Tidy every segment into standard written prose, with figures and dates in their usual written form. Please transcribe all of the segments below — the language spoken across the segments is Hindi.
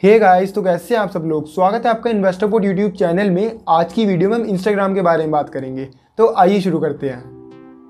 हे गाइस, तो कैसे हैं आप सब लोग। स्वागत है आपका इन्वेस्टरपोर्ट यूट्यूब चैनल में। आज की वीडियो में हम इंस्टाग्राम के बारे में बात करेंगे। तो आइए शुरू करते हैं।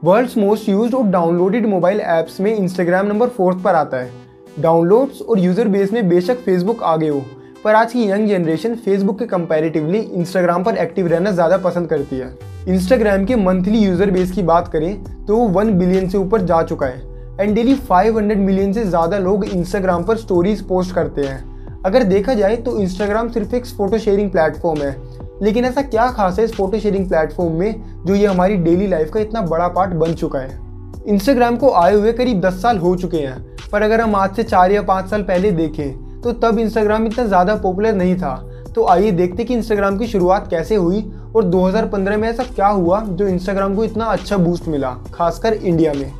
वर्ल्ड्स मोस्ट यूज्ड और डाउनलोडेड मोबाइल ऐप्स में इंस्टाग्राम नंबर 4 पर आता है। डाउनलोड्स और यूज़र बेस में बेशक फेसबुक आगे हो, पर आज की यंग जनरेशन फेसबुक के कंपैरेटिवली इंस्टाग्राम पर एक्टिव रहना ज़्यादा पसंद करती है। इंस्टाग्राम के मंथली यूज़र बेस की बात करें तो वो 1 बिलियन से ऊपर जा चुका है एंड डेली 500 मिलियन से ज़्यादा लोग इंस्टाग्राम पर स्टोरीज पोस्ट करते हैं। अगर देखा जाए तो इंस्टाग्राम सिर्फ एक फोटो शेयरिंग प्लेटफॉर्म है, लेकिन ऐसा क्या खास है इस फोटो शेयरिंग प्लेटफॉर्म में जो ये हमारी डेली लाइफ का इतना बड़ा पार्ट बन चुका है। इंस्टाग्राम को आए हुए करीब 10 साल हो चुके हैं, पर अगर हम आज से 4 या 5 साल पहले देखें तो तब इंस्टाग्राम इतना ज़्यादा पॉपुलर नहीं था। तो आइए देखते कि इंस्टाग्राम की शुरुआत कैसे हुई और 2015 में ऐसा क्या हुआ जो इंस्टाग्राम को इतना अच्छा बूस्ट मिला, खासकर इंडिया में।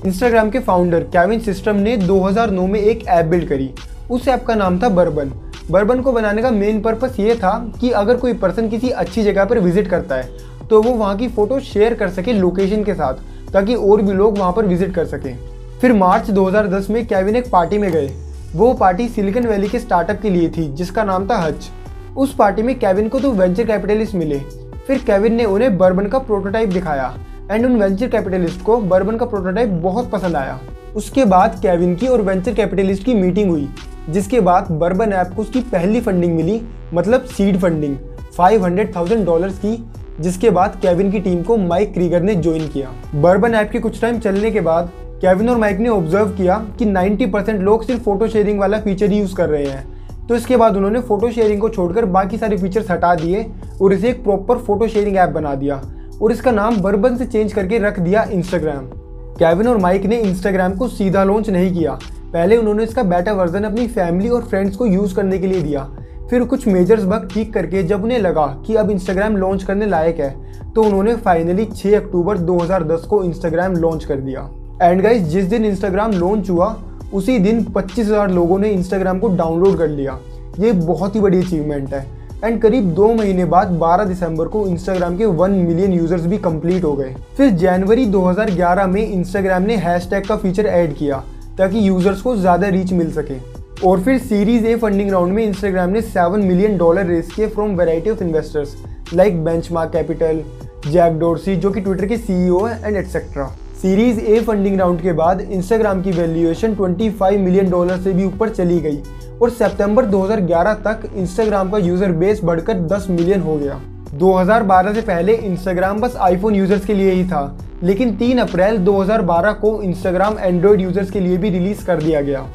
इंस्टाग्राम के फाउंडर केविन सिस्टम ने 2009 में एक ऐप बिल्ड करी। उस ऐप का नाम था बर्बन। बर्बन को बनाने का मेन पर्पस ये था कि अगर कोई पर्सन किसी अच्छी जगह पर विजिट करता है तो वो वहाँ की फ़ोटो शेयर कर सके लोकेशन के साथ, ताकि और भी लोग वहाँ पर विजिट कर सकें। फिर मार्च 2010 में केविन एक पार्टी में गए। वो पार्टी सिलिकॉन वैली के स्टार्टअप के लिए थी जिसका नाम था हच। उस पार्टी में केविन को 2 वेंचर कैपिटलिस्ट मिले। फिर केविन ने उन्हें बर्बन का प्रोटोटाइप दिखाया एंड उन वेंचर कैपिटलिस्ट को बर्बन का प्रोटोटाइप बहुत पसंद आया। उसके बाद केविन की और वेंचर कैपिटलिस्ट की मीटिंग हुई, जिसके बाद बर्बन ऐप को उसकी पहली फंडिंग मिली, मतलब सीड फंडिंग $500,000 की, जिसके बाद केविन की टीम को माइक क्रीगर ने ज्वाइन किया। बर्बन ऐप के कुछ टाइम चलने के बाद केविन और माइक ने ऑब्जर्व किया कि 90% लोग सिर्फ फोटो शेयरिंग वाला फीचर यूज़ कर रहे हैं। तो इसके बाद उन्होंने फोटो शेयरिंग को छोड़कर बाकी सारे फीचर्स हटा दिए और इसे एक प्रॉपर फोटो शेयरिंग ऐप बना दिया और इसका नाम बर्बन से चेंज करके रख दिया इंस्टाग्राम। केविन और माइक ने इंस्टाग्राम को सीधा लॉन्च नहीं किया। पहले उन्होंने इसका बेटा वर्जन अपनी फैमिली और फ्रेंड्स को यूज़ करने के लिए दिया। फिर कुछ मेजर्स बग ठीक करके जब उन्हें लगा कि अब इंस्टाग्राम लॉन्च करने लायक है तो उन्होंने फाइनली 6 अक्टूबर 2010 को इंस्टाग्राम लॉन्च कर दिया। एंड गाइस, जिस दिन इंस्टाग्राम लॉन्च हुआ उसी दिन 25,000 लोगों ने इंस्टाग्राम को डाउनलोड कर लिया। ये बहुत ही बड़ी अचीवमेंट है। एंड करीब 2 महीने बाद 12 दिसंबर को इंस्टाग्राम के 1 मिलियन यूजर्स भी कंप्लीट हो गए। फिर जनवरी 2011 में इंस्टाग्राम ने हैशटैग का फीचर ऐड किया ताकि यूजर्स को ज़्यादा रीच मिल सके। और फिर सीरीज ए फंडिंग राउंड में इंस्टाग्राम ने $7 मिलियन रेस किए from variety of investors like Benchmark Capital, Jack Dorsey जो कि ट्विटर के CEO है and etcetera. Series A funding round के बाद इंस्टाग्राम की वैल्यूएशन $25 मिलियन से भी ऊपर चली गई और सितंबर 2011 तक इंस्टाग्राम का यूज़र बेस बढ़कर 10 मिलियन हो गया। 2012 से पहले इंस्टाग्राम बस आईफोन यूज़र्स के लिए ही था, लेकिन 3 अप्रैल 2012 को इंस्टाग्राम एंड्रॉयड यूज़र्स के लिए भी रिलीज़ कर दिया गया।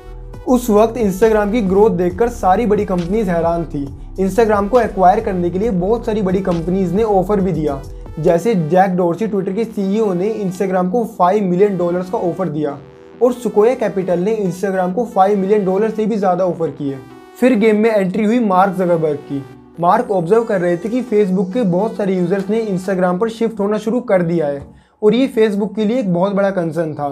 उस वक्त इंस्टाग्राम की ग्रोथ देखकर सारी बड़ी कंपनीज हैरान थी। इंस्टाग्राम को एक्वायर करने के लिए बहुत सारी बड़ी कंपनीज ने ऑफर भी दिया। जैसे जैक डोर्सी ट्विटर के CEO ने इंस्टाग्राम को $5 मिलियन का ऑफर दिया और सुकोया कैपिटल ने इंस्टाग्राम को $5 मिलियन से भी ज़्यादा ऑफर किए। फिर गेम में एंट्री हुई मार्क ज़करबर्ग की। मार्क ऑब्जर्व कर रहे थे कि फेसबुक के बहुत सारे यूज़र्स ने इंस्टाग्राम पर शिफ्ट होना शुरू कर दिया है और ये फेसबुक के लिए एक बहुत बड़ा कंसर्न था।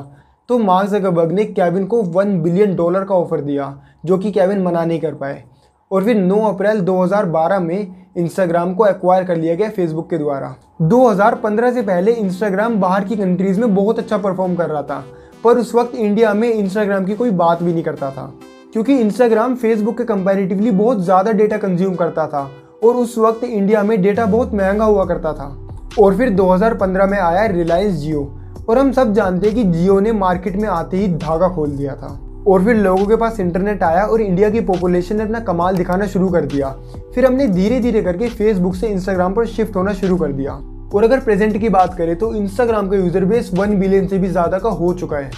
तो मार्क ज़करबर्ग ने केविन को $1 बिलियन का ऑफर दिया, जो कि केविन मना नहीं कर पाए। और फिर 9 अप्रैल 2012 में इंस्टाग्राम को एक्वायर कर लिया गया फेसबुक के द्वारा। 2015 से पहले इंस्टाग्राम बाहर की कंट्रीज़ में बहुत अच्छा परफॉर्म कर रहा था, पर उस वक्त इंडिया में इंस्टाग्राम की कोई बात भी नहीं करता था, क्योंकि इंस्टाग्राम फेसबुक के कंपैरेटिवली बहुत ज़्यादा डेटा कंज्यूम करता था और उस वक्त इंडिया में डेटा बहुत महंगा हुआ करता था। और फिर 2015 में आया रिलायंस जियो और हम सब जानते हैं कि जियो ने मार्केट में आते ही धागा खोल दिया था। और फिर लोगों के पास इंटरनेट आया और इंडिया की पॉपुलेशन ने अपना कमाल दिखाना शुरू कर दिया। फिर हमने धीरे धीरे करके फेसबुक से इंस्टाग्राम पर शिफ्ट होना शुरू कर दिया। और अगर प्रेजेंट की बात करें तो इंस्टाग्राम का यूज़र बेस 1 बिलियन से भी ज़्यादा का हो चुका है।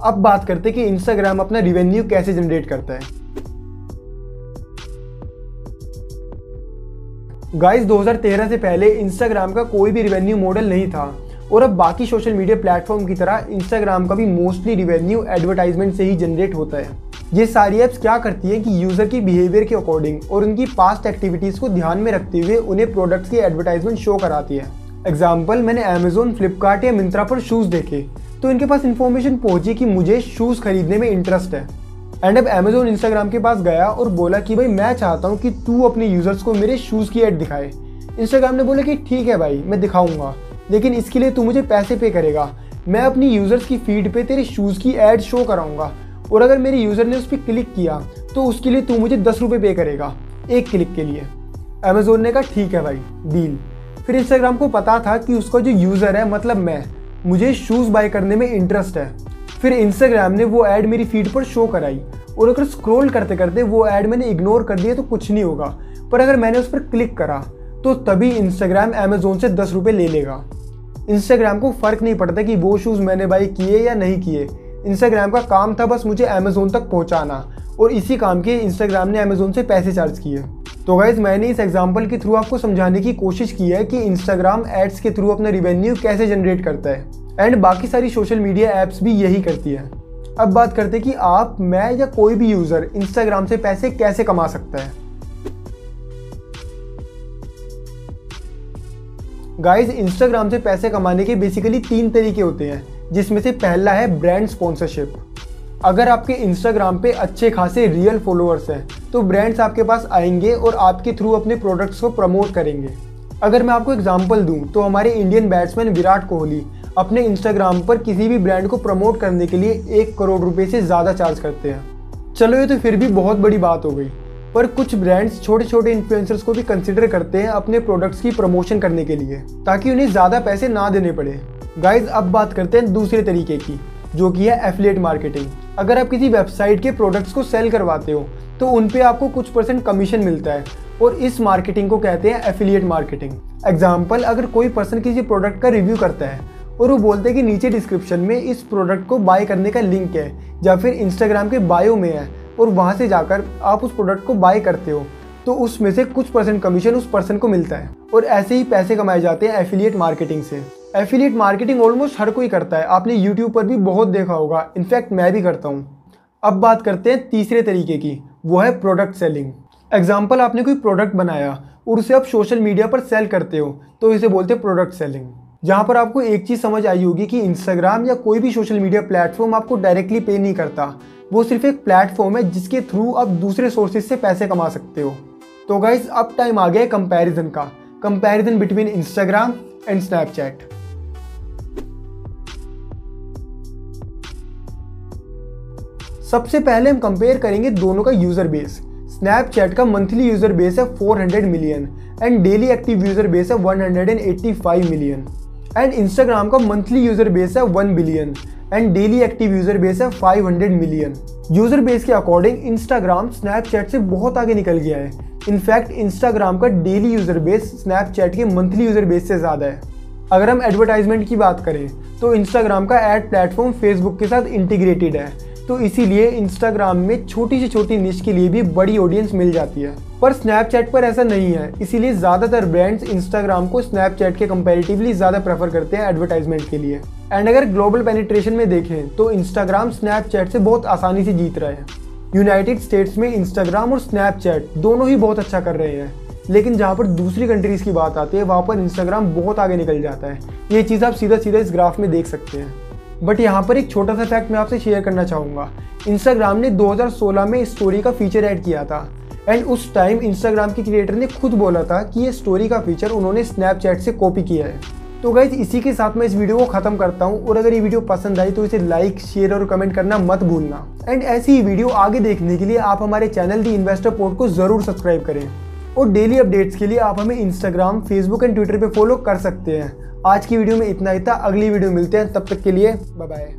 अब बात करते हैं कि इंस्टाग्राम अपना रिवेन्यू कैसे जनरेट करता है। गाइस, 2013 से पहले इंस्टाग्राम का कोई भी रिवेन्यू मॉडल नहीं था और अब बाकी सोशल मीडिया प्लेटफॉर्म की तरह इंस्टाग्राम का भी मोस्टली रिवेन्यू एडवर्टाइजमेंट से ही जनरेट होता है। ये सारी ऐप्स क्या करती हैं कि यूज़र की बिहेवियर के अकॉर्डिंग और उनकी पास्ट एक्टिविटीज़ को ध्यान में रखते हुए उन्हें प्रोडक्ट्स की एडवर्टाइजमेंट शो कराती है। एग्जाम्पल, मैंने अमेजोन, फ्लिपकार्ट या मिंत्रा पर शूज़ देखे तो इनके पास इन्फॉर्मेशन पहुंची कि मुझे शूज़ खरीदने में इंटरेस्ट है। एंड अब अमेजोन इंस्टाग्राम के पास गया और बोला कि भाई मैं चाहता हूँ कि तू अपने यूज़र्स को मेरे शूज़ की ऐड दिखाए। इंस्टाग्राम ने बोला कि ठीक है भाई, मैं दिखाऊंगा, लेकिन इसके लिए तू मुझे पैसे पे करेगा। मैं अपनी यूज़र्स की फीड पे तेरे शूज़ की एड शो कराऊंगा और अगर मेरे यूज़र ने उस पर क्लिक किया तो उसके लिए तू मुझे 10 रुपये पे करेगा एक क्लिक के लिए। अमेज़ोन ने कहा ठीक है भाई, डील। फिर इंस्टाग्राम को पता था कि उसका जो यूज़र है मतलब मुझे शूज़ बाय करने में इंटरेस्ट है। फिर इंस्टाग्राम ने वो ऐड मेरी फीड पर शो कराई और अगर स्क्रॉल करते करते वो ऐड मैंने इग्नोर कर दिया तो कुछ नहीं होगा, पर अगर मैंने उस पर क्लिक करा तो तभी इंस्टाग्राम अमेज़ोन से 10 रुपये ले लेगा। इंस्टाग्राम को फ़र्क नहीं पड़ता कि वो शूज़ मैंने बाय किए या नहीं किए। इंस्टाग्राम का काम था बस मुझे अमेज़ोन तक पहुंचाना और इसी काम के इंस्टाग्राम ने अमेज़ोन से पैसे चार्ज किए। तो गाइज़ मैंने इस एग्जांपल के थ्रू आपको समझाने की कोशिश की है कि इंस्टाग्राम एड्स के थ्रू अपना रिवेन्यू कैसे जनरेट करता है एंड बाकी सारी सोशल मीडिया ऐप्स भी यही करती है। अब बात करते हैं कि आप, मैं या कोई भी यूज़र इंस्टाग्राम से पैसे कैसे कमा सकता है। गाइज इंस्टाग्राम से पैसे कमाने के बेसिकली 3 तरीके होते हैं, जिसमें से पहला है ब्रांड स्पॉन्सरशिप। अगर आपके इंस्टाग्राम पे अच्छे खासे रियल फॉलोअर्स हैं तो ब्रांड्स आपके पास आएंगे और आपके थ्रू अपने प्रोडक्ट्स को प्रमोट करेंगे। अगर मैं आपको एग्जांपल दूं तो हमारे इंडियन बैट्समैन विराट कोहली अपने इंस्टाग्राम पर किसी भी ब्रांड को प्रमोट करने के लिए 1 करोड़ रुपए से ज़्यादा चार्ज करते हैं। चलो ये तो फिर भी बहुत बड़ी बात हो गई, पर कुछ ब्रांड्स छोटे छोटे इन्फ्लुएंसर्स को भी कंसिडर करते हैं अपने प्रोडक्ट्स की प्रमोशन करने के लिए ताकि उन्हें ज़्यादा पैसे ना देने पड़े। गाइज अब बात करते हैं दूसरे तरीके की, जो कि है एफिलिएट मार्केटिंग। अगर आप किसी वेबसाइट के प्रोडक्ट्स को सेल करवाते हो तो उन पे आपको कुछ % कमीशन मिलता है और इस मार्केटिंग को कहते हैं एफिलिएट मार्केटिंग। एग्जाम्पल, अगर कोई पर्सन किसी प्रोडक्ट का रिव्यू करता है और वो बोलते हैं कि नीचे डिस्क्रिप्शन में इस प्रोडक्ट को बाय करने का लिंक है या फिर इंस्टाग्राम के बायो में है और वहाँ से जाकर आप उस प्रोडक्ट को बाय करते हो तो उसमें से कुछ % कमीशन उस पर्सन को मिलता है और ऐसे ही पैसे कमाए जाते हैं एफिलिएट मार्केटिंग से। एफिलिएट मार्केटिंग ऑलमोस्ट हर कोई करता है, आपने यूट्यूब पर भी बहुत देखा होगा, इनफैक्ट मैं भी करता हूँ। अब बात करते हैं तीसरे तरीके की, वो है प्रोडक्ट सेलिंग। एग्जाम्पल, आपने कोई प्रोडक्ट बनाया और उसे आप सोशल मीडिया पर सेल करते हो तो इसे बोलते हैं प्रोडक्ट सेलिंग। जहाँ पर आपको एक चीज़ समझ आई होगी कि इंस्टाग्राम या कोई भी सोशल मीडिया प्लेटफॉर्म आपको डायरेक्टली पे नहीं करता, वो सिर्फ एक प्लेटफॉर्म है जिसके थ्रू आप दूसरे सोर्सेज से पैसे कमा सकते हो। तो गाइज अब टाइम आ गया है कंपैरिजन का, comparison between Instagram and Snapchat. सबसे पहले हम कंपेयर करेंगे दोनों का यूजर बेस। स्नैपचैट का मंथली यूजर बेस है 400 million and daily active user base है 185 मिलियन एंड इंस्टाग्राम का मंथली यूजर बेस है 1 billion and daily active user base है 500 मिलियन। यूजर बेस के अकॉर्डिंग इंस्टाग्राम स्नैपचैट से बहुत आगे निकल गया है। इनफैक्ट इंस्टाग्राम का डेली यूजर बेस स्नैपचैट के मंथली यूजर बेस से ज़्यादा है। अगर हम एडवर्टाइजमेंट की बात करें तो इंस्टाग्राम का एड प्लेटफॉर्म फेसबुक के साथ इंटीग्रेटेड है, तो इसीलिए इंस्टाग्राम में छोटी से छोटी निश के लिए भी बड़ी ऑडियंस मिल जाती है। पर स्नैपचैट पर ऐसा नहीं है, इसीलिए ज़्यादातर ब्रांड्स इंस्टाग्राम को स्नैपचैट के कंपैरेटिवली ज़्यादा प्रेफर करते हैं एडवर्टाइजमेंट के लिए। एंड अगर ग्लोबल पेनिट्रेशन में देखें तो इंस्टाग्राम स्नैपचैट से बहुत आसानी से जीत रहा है। यूनाइटेड स्टेट्स में इंस्टाग्राम और स्नैपचैट दोनों ही बहुत अच्छा कर रहे हैं, लेकिन जहाँ पर दूसरी कंट्रीज़ की बात आती है वहाँ पर इंस्टाग्राम बहुत आगे निकल जाता है। ये चीज़ आप सीधा सीधा इस ग्राफ में देख सकते हैं। बट यहाँ पर एक छोटा सा फैक्ट मैं आपसे शेयर करना चाहूँगा। इंस्टाग्राम ने 2016 में स्टोरी का फीचर ऐड किया था एंड उस टाइम इंस्टाग्राम के क्रिएटर ने खुद बोला था कि ये स्टोरी का फीचर उन्होंने स्नैपचैट से कॉपी किया है। तो गाइज इसी के साथ मैं इस वीडियो को ख़त्म करता हूँ और अगर ये वीडियो पसंद आई तो इसे लाइक, शेयर और कमेंट करना मत भूलना। एंड ऐसी ही वीडियो आगे देखने के लिए आप हमारे चैनल दी इन्वेस्टर पोर्ट को ज़रूर सब्सक्राइब करें और डेली अपडेट्स के लिए आप हमें इंस्टाग्राम, फेसबुक एंड ट्विटर पर फॉलो कर सकते हैं। आज की वीडियो में इतना ही था, अगली वीडियो मिलते हैं, तब तक के लिए बाय बाय।